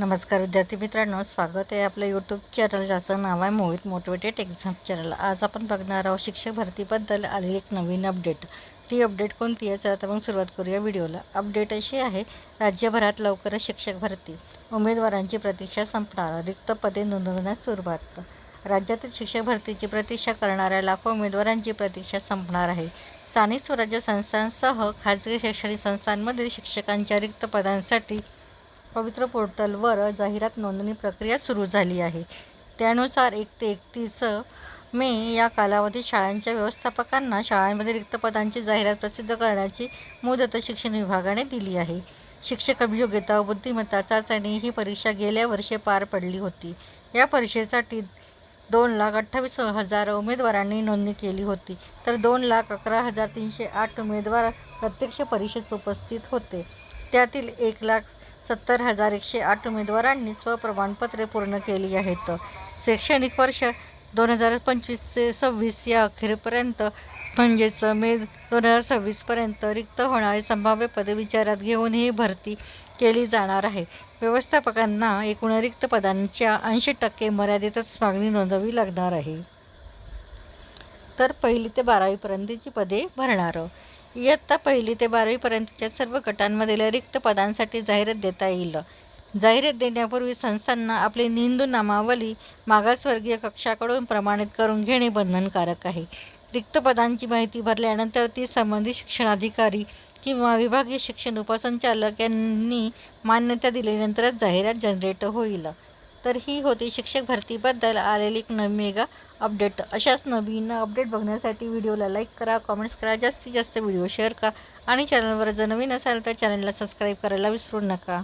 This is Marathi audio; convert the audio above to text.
नमस्कार विद्यार्थी मित्रांनो, स्वागत आहे आपल्या यूट्यूब चॅनल ज्याचं नाव आहे मोहित मोटिवेटेड एक्झाम चॅनल। आज आपण बघणार आहोत शिक्षक भरतीबद्दल आलेली एक नवीन अपडेट। ती अपडेट कोणती आहे चला तर मग सुरुवात करूया व्हिडिओला। अपडेट अशी आहे, राज्यभरात लवकरच शिक्षक भरती, उमेदवारांची प्रतीक्षा संपणार, रिक्त पदे नोंदवण्यास सुरुवात। राज्यातील शिक्षक भरतीची प्रतीक्षा करणाऱ्या लाखो उमेदवारांची प्रतीक्षा संपणार आहे। स्थानिक स्वराज्य संस्थांसह खाजगी शैक्षणिक संस्थांमधील शिक्षकांच्या रिक्त पदांसाठी पवित्र पोर्टलवर जाहिरात नोंदणी प्रक्रिया सुरू झाली आहे। त्यानुसार 1 ते 31 मे या कालावधीत शाळांच्या व्यवस्थापकांना शाळांमध्ये रिक्त पदांची जाहिरात प्रसिद्ध करण्याची मुदत शिक्षण विभागाने दिली आहे। शिक्षक अभियोग्यता व बुद्धिमत्ता चाचणी ही परीक्षा गेल्या वर्षी पार पडली होती। या परीक्षेसाठी 2,28,000 उमेदवारांनी नोंदणी केली होती, तर 2,11,308 उमेदवार प्रत्यक्ष परीक्षेस उपस्थित होते। त्यातील 1,70,108 उमेदवारांनी स्वप्रमाणपत्रे पूर्ण केली आहेत। शैक्षणिक वर्ष 2025-26 या अखेरपर्यंत म्हणजेच मे 2026 पर्यंत रिक्त होणारी संभाव्य पदे विचारात घेऊन ही भरती केली जाणार आहे। व्यवस्थापकांना एकूण रिक्त पदांच्या 80% मर्यादेतच मागणी नोंदवावी लागणार आहे। तर 1ली ते 12वी पर्यंतची पदे भरणार। इयत्ता 1ली ते 12वी पर्यंतच्या सर्व गटांमधील रिक्त पदांसाठी जाहिरात देता येईल। जाहिरात देण्यापूर्वी संस्थांना आपली निंदू नामावली मागासवर्गीय कक्षाकडून प्रमाणित करून घेणे बंधनकारक आहे। रिक्त पदांची माहिती भरल्यानंतर ती संबंधित शिक्षणाधिकारी किंवा विभागीय शिक्षण उपसंचालक यांनी मान्यता दिल्यानंतरच जाहिरात जनरेट होईल। तर ही होती शिक्षक भरतीबद्दल आलेली एक मेगा अपडेट। अशाच नवीन अपडेट बघण्यासाठी व्हिडिओला लाईक करा, कमेंट्स करा, जास्तीत जास्त व्हिडिओ शेअर करा आणि चॅनलवर जर नवीन असाल तर चॅनलला सबस्क्राईब करायला विसरू नका।